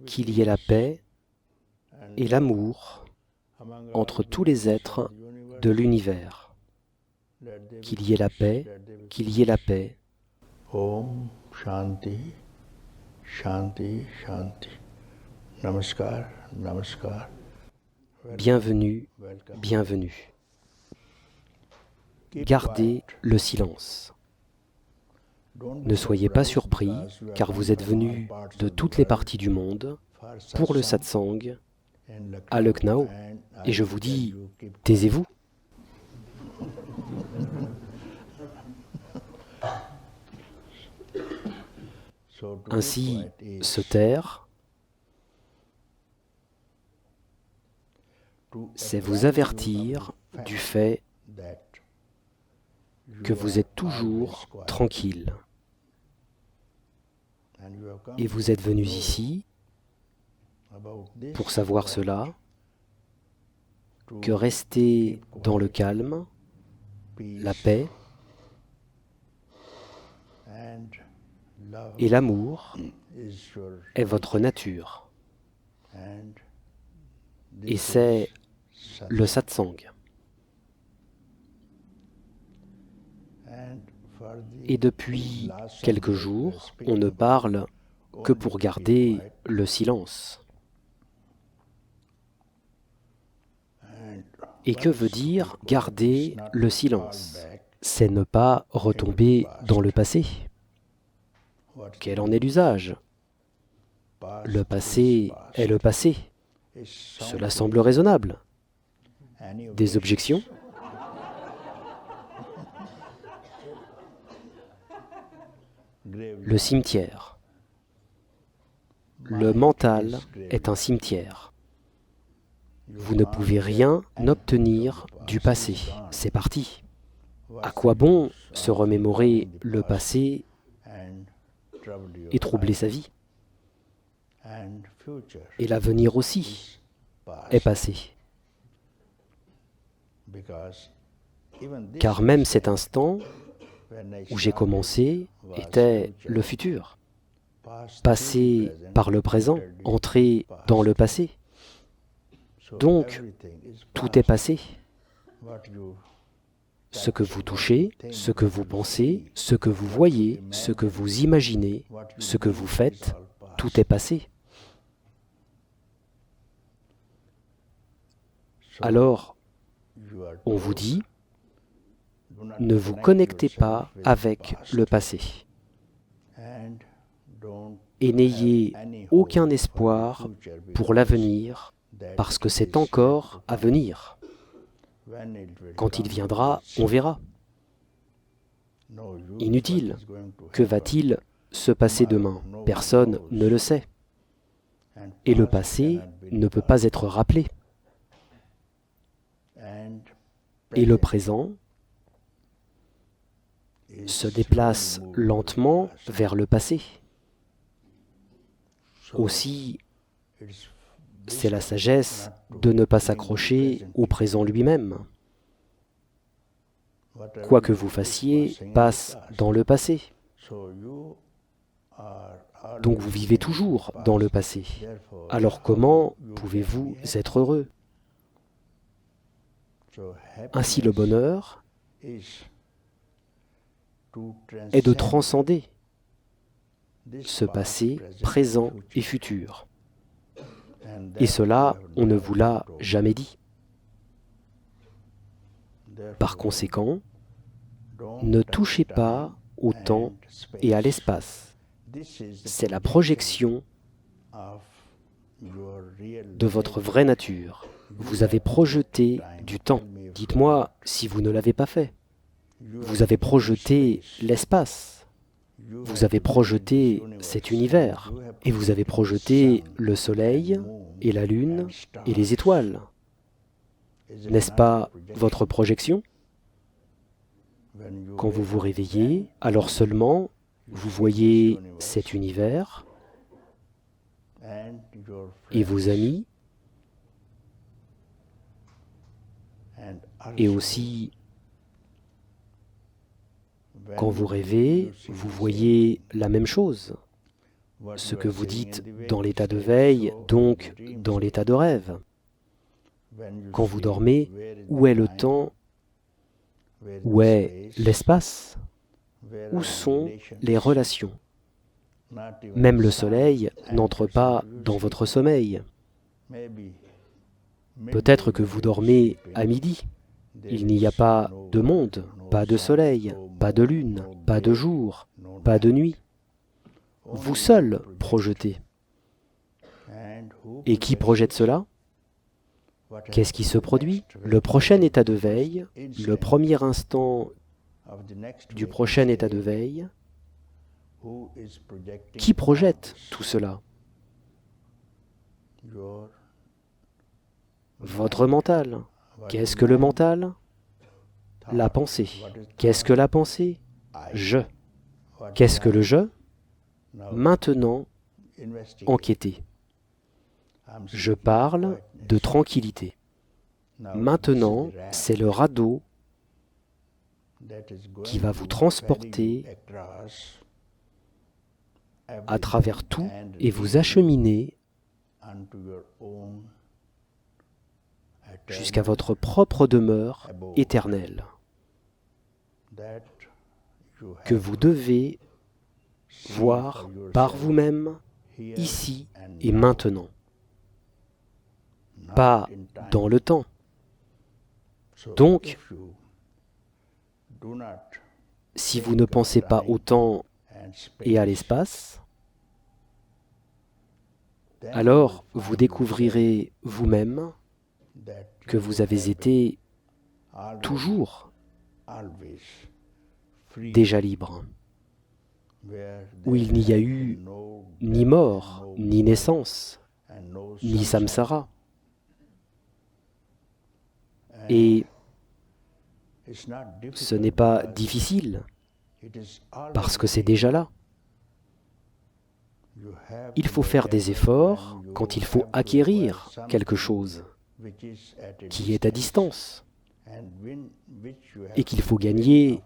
qu'il y ait la paix et l'amour entre tous les êtres de l'univers. Qu'il y ait la paix, qu'il y ait la paix. Om Shanti, Shanti, Shanti. Namaskar, Namaskar. Bienvenue, bienvenue. Gardez le silence. Ne soyez pas surpris, car vous êtes venus de toutes les parties du monde pour le satsang à Lucknow, et je vous dis, taisez-vous. Ainsi, se taire, c'est vous avertir du fait que vous êtes toujours tranquille. Et vous êtes venus ici pour savoir cela, que rester dans le calme, la paix et l'amour est votre nature. Et c'est le satsang. Et depuis quelques jours, on ne parle que pour garder le silence. Et que veut dire garder le silence? C'est ne pas retomber dans le passé. Quel en est l'usage? Le passé est le passé. Cela semble raisonnable. Des objections? Le cimetière. Le mental est un cimetière. Vous ne pouvez rien obtenir du passé. C'est parti. À quoi bon se remémorer le passé et troubler sa vie? Et l'avenir aussi est passé. Car même cet instant où j'ai commencé était le futur. Passer par le présent, entrer dans le passé. Donc, tout est passé. Ce que vous touchez, ce que vous pensez, ce que vous voyez, ce que vous imaginez, ce que vous faites, tout est passé. Alors, on vous dit, ne vous connectez pas avec le passé. Et n'ayez aucun espoir pour l'avenir, parce que c'est encore à venir. Quand il viendra, on verra. Inutile. Que va-t-il se passer demain? Personne ne le sait. Et le passé ne peut pas être rappelé. Et le présent se déplace lentement vers le passé. Aussi, c'est la sagesse de ne pas s'accrocher au présent lui-même. Quoi que vous fassiez passe dans le passé. Donc vous vivez toujours dans le passé. Alors comment pouvez-vous être heureux? Ainsi le bonheur est de transcender ce passé, présent et futur. Et cela, on ne vous l'a jamais dit. Par conséquent, ne touchez pas au temps et à l'espace. C'est la projection de votre vraie nature. Vous avez projeté du temps. Dites-moi si vous ne l'avez pas fait. Vous avez projeté l'espace. Vous avez projeté cet univers. Et vous avez projeté le soleil et la lune et les étoiles. N'est-ce pas votre projection? Quand vous vous réveillez, alors seulement vous voyez cet univers et vos amis, et aussi quand vous rêvez, vous voyez la même chose. ce que vous dites dans l'état de veille, donc dans l'état de rêve. Quand vous dormez, où est le temps? Où est l'espace? Où sont les relations? Même le soleil n'entre pas dans votre sommeil. Peut-être que vous dormez à midi. Il n'y a pas de monde, pas de soleil, pas de lune, pas de jour, pas de nuit. Vous seul projetez. Et qui projette cela? Qu'est-ce qui se produit? Le prochain état de veille, le premier instant du prochain état de veille, qui projette tout cela? Votre mental. Qu'est-ce que le mental? La pensée. Qu'est-ce que la pensée? Je. Qu'est-ce que le je? Maintenant, enquêtez. Je parle de tranquillité. Maintenant, c'est le radeau qui va vous transporter à travers tout et vous acheminer jusqu'à votre propre demeure éternelle, que vous devez voir par vous-même, ici et maintenant, pas dans le temps. Donc, si vous ne pensez pas au temps et à l'espace, alors vous découvrirez vous-même que vous avez été toujours déjà libre, où il n'y a eu ni mort, ni naissance, ni samsara. Et ce n'est pas difficile, parce que c'est déjà là. Il faut faire des efforts quand il faut acquérir quelque chose qui est à distance et qu'il faut gagner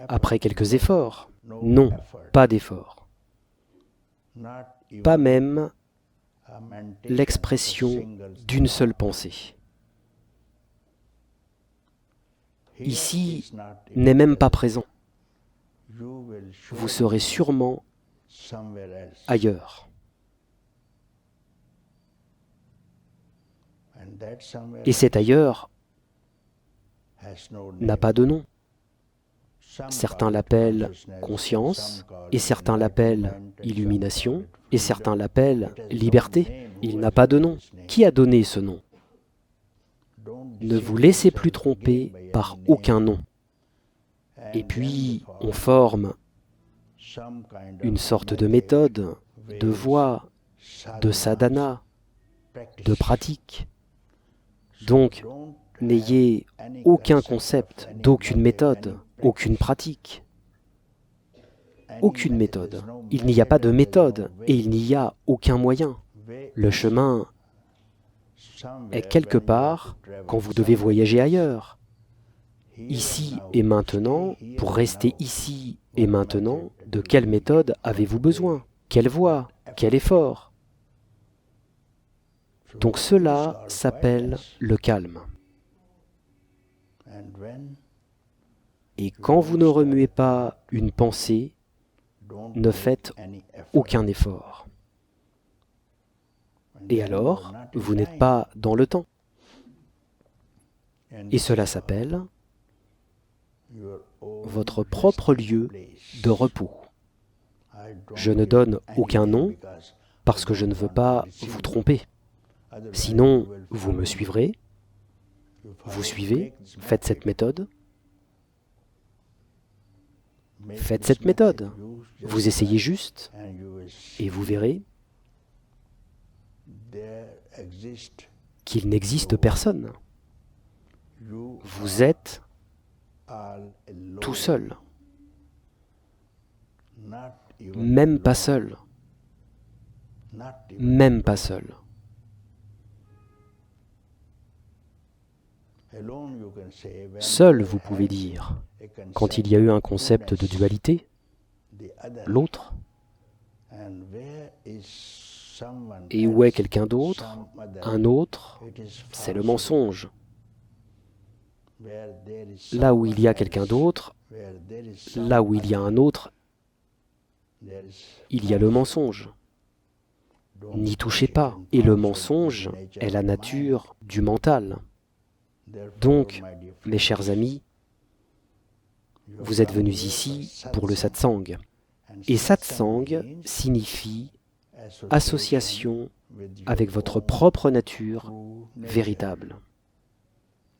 après quelques efforts. Non, pas d'efforts. Pas même l'expression d'une seule pensée. Ici n'est même pas présent. Vous serez sûrement ailleurs. Et cet ailleurs n'a pas de nom. Certains l'appellent conscience, et certains l'appellent illumination, et certains l'appellent liberté. Il n'a pas de nom. Qui a donné ce nom? Ne vous laissez plus tromper par aucun nom. Et puis, on forme une sorte de méthode, de voie, de sadhana, de pratique. Donc, n'ayez aucun concept d'aucune méthode, aucune pratique. Aucune méthode. Il n'y a pas de méthode et il n'y a aucun moyen. Le chemin est quelque part quand vous devez voyager ailleurs. Ici et maintenant, pour rester ici et maintenant, de quelle méthode avez-vous besoin? Quelle voie? Quel effort? Donc cela s'appelle le calme. Et quand vous ne remuez pas une pensée, ne faites aucun effort. Et alors, vous n'êtes pas dans le temps. Et cela s'appelle votre propre lieu de repos. Je ne donne aucun nom parce que je ne veux pas vous tromper. Sinon, vous me suivrez, vous suivez, faites cette méthode. Faites cette méthode. Vous essayez juste et vous verrez qu'il n'existe personne. Vous êtes tout seul. Même pas seul. Même pas seul. Seul, vous pouvez dire, quand il y a eu un concept de dualité, l'autre Et où est quelqu'un d'autre? Un autre, c'est le mensonge. Là où il y a quelqu'un d'autre, là où il y a un autre, il y a le mensonge. N'y touchez pas. Et le mensonge est la nature du mental. Donc, mes chers amis, vous êtes venus ici pour le satsang. Et satsang signifie association avec votre propre nature véritable.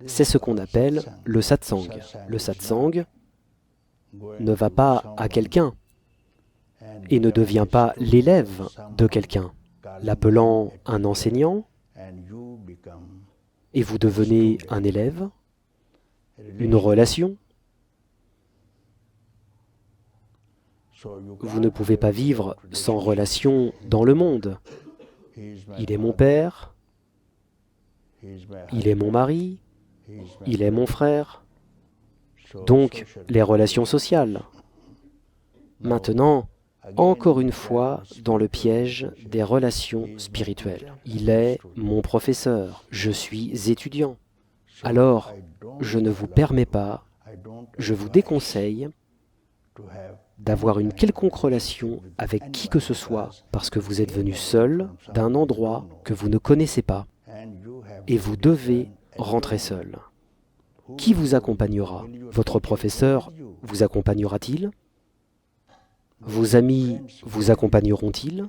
C'est ce qu'on appelle le satsang. Le satsang ne va pas à quelqu'un et ne devient pas l'élève de quelqu'un, l'appelant un enseignant, et vous devenez un élève, une relation. Vous ne pouvez pas vivre sans relation dans le monde. Il est mon père, il est mon mari, il est mon frère. Donc, les relations sociales. Maintenant, encore une fois, dans le piège des relations spirituelles. Il est mon professeur, je suis étudiant. Alors, je ne vous permets pas, je vous déconseille d'avoir une quelconque relation avec qui que ce soit, parce que vous êtes venu seul d'un endroit que vous ne connaissez pas, et vous devez rentrer seul. Qui vous accompagnera? Votre professeur vous accompagnera-t-il? Vos amis vous accompagneront-ils?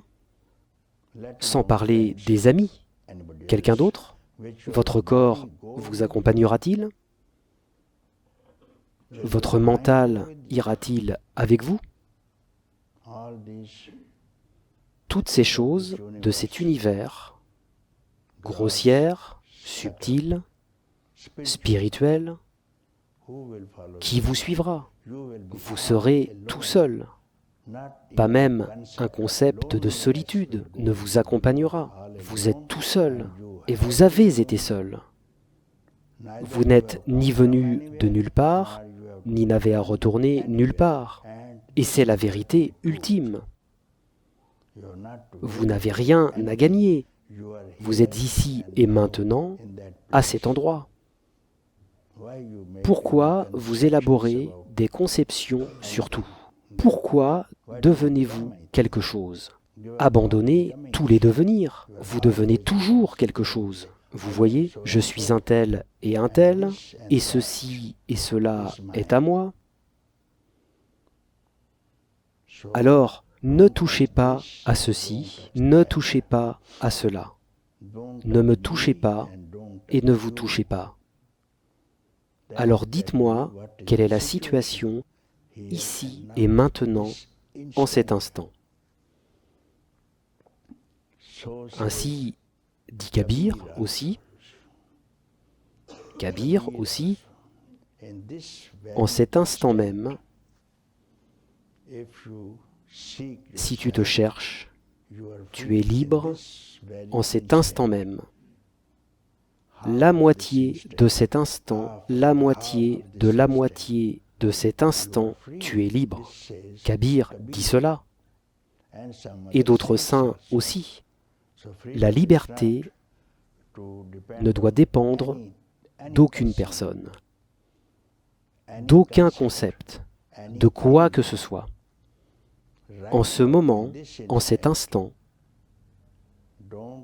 Sans parler des amis, quelqu'un d'autre? Votre corps vous accompagnera-t-il? Votre mental ira-t-il avec vous? Toutes ces choses de cet univers, grossières, subtiles, spirituelles, qui vous suivra? Vous serez tout seul. Pas même un concept de solitude ne vous accompagnera. Vous êtes tout seul et vous avez été seul. Vous n'êtes ni venu de nulle part, ni n'avez à retourner nulle part. Et c'est la vérité ultime. Vous n'avez rien à gagner. Vous êtes ici et maintenant, à cet endroit. Pourquoi vous élaborez des conceptions sur tout? Pourquoi devenez-vous quelque chose? Abandonnez tous les devenirs. Vous devenez toujours quelque chose. Vous voyez, je suis un tel, et ceci et cela est à moi. Alors, ne touchez pas à ceci, ne touchez pas à cela. Ne me touchez pas et ne vous touchez pas. Alors dites-moi quelle est la situation ici et maintenant, en cet instant. Ainsi, dit Kabir aussi, en cet instant même, si tu te cherches, tu es libre en cet instant même. La moitié de cet instant, la moitié de la moitié de cet instant, tu es libre. Kabir dit cela. Et d'autres saints aussi. La liberté ne doit dépendre d'aucune personne, d'aucun concept, de quoi que ce soit. En ce moment, en cet instant,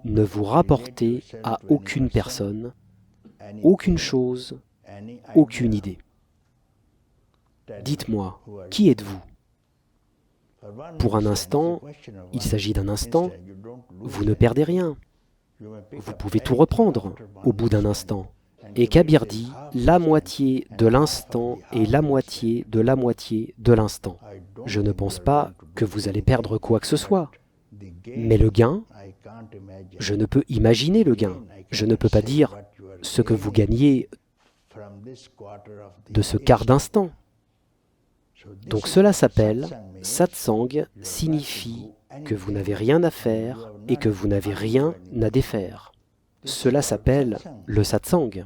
ne vous rapportez à aucune personne, aucune chose, aucune idée. Dites-moi, qui êtes-vous? Pour un instant, il s'agit d'un instant, vous ne perdez rien. Vous pouvez tout reprendre au bout d'un instant. Et Kabir dit, la moitié de l'instant et la moitié de la moitié de l'instant. Je ne pense pas que vous allez perdre quoi que ce soit. Mais le gain, je ne peux imaginer le gain. Je ne peux pas dire ce que vous gagnez de ce quart d'instant. Donc cela s'appelle satsang, signifie que vous n'avez rien à faire et que vous n'avez rien à défaire. Cela s'appelle le satsang.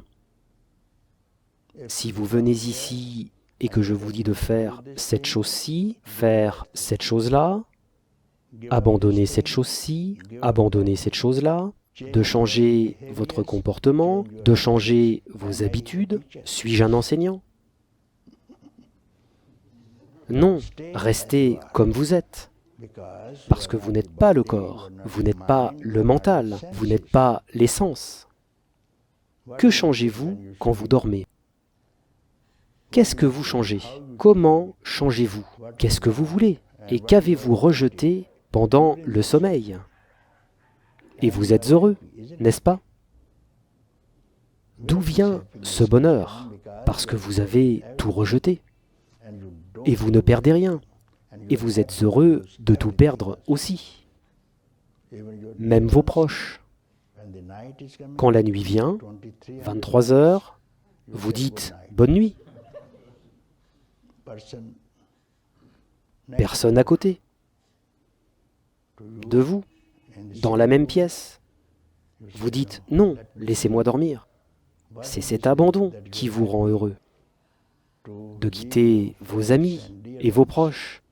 Si vous venez ici et que je vous dis de faire cette chose-ci, faire cette chose-là, abandonner cette chose-ci, abandonner cette chose-là, de changer votre comportement, de changer vos habitudes. Suis-je un enseignant? Non, restez comme vous êtes. Parce que vous n'êtes pas le corps, vous n'êtes pas le mental, vous n'êtes pas l'essence. Que changez-vous quand vous dormez? Qu'est-ce que vous changez? Comment changez-vous? Qu'est-ce que vous voulez? Et qu'avez-vous rejeté pendant le sommeil? Et vous êtes heureux, n'est-ce pas? D'où vient ce bonheur? Parce que vous avez tout rejeté. Et vous ne perdez rien. Et vous êtes heureux de tout perdre aussi. Même vos proches. Quand la nuit vient, 23 heures, vous dites « bonne nuit ». Personne à côté de vous, dans la même pièce. Vous dites « non, laissez-moi dormir ». C'est cet abandon qui vous rend heureux. De quitter vos amis et vos proches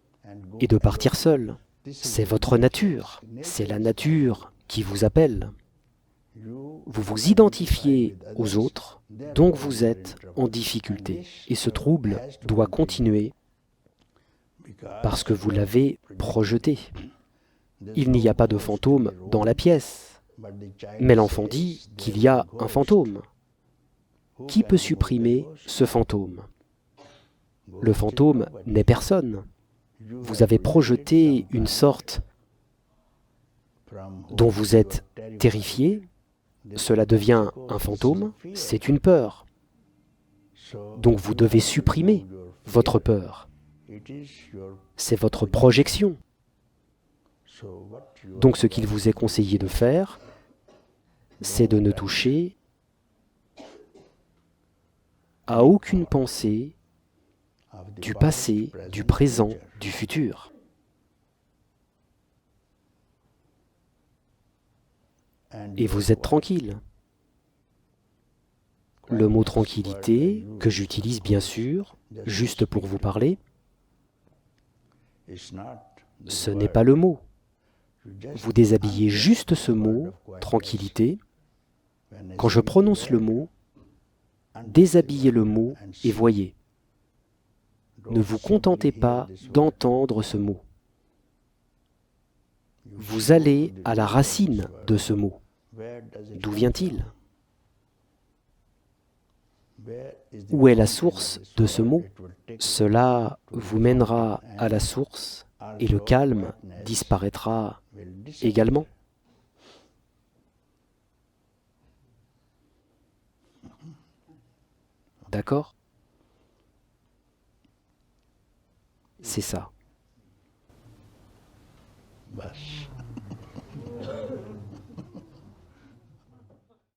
et de partir seul. C'est votre nature, c'est la nature qui vous appelle. Vous vous identifiez aux autres, donc vous êtes en difficulté. Et ce trouble doit continuer parce que vous l'avez projeté. Il n'y a pas de fantôme dans la pièce, mais l'enfant dit qu'il y a un fantôme. Qui peut supprimer ce fantôme? Le fantôme n'est personne. Vous avez projeté une sorte dont vous êtes terrifié. Cela devient un fantôme, c'est une peur. Donc vous devez supprimer votre peur. C'est votre projection. Donc ce qu'il vous est conseillé de faire, c'est de ne toucher à aucune pensée du passé, du présent, du futur. Et vous êtes tranquille. Le mot tranquillité, que j'utilise bien sûr, juste pour vous parler, ce n'est pas le mot. Vous déshabillez juste ce mot, tranquillité. Quand je prononce le mot, déshabillez le mot et voyez. Ne vous contentez pas d'entendre ce mot. Vous allez à la racine de ce mot. D'où vient-il? Où est la source de ce mot? Cela vous mènera à la source et le calme disparaîtra également. D'accord? C'est ça.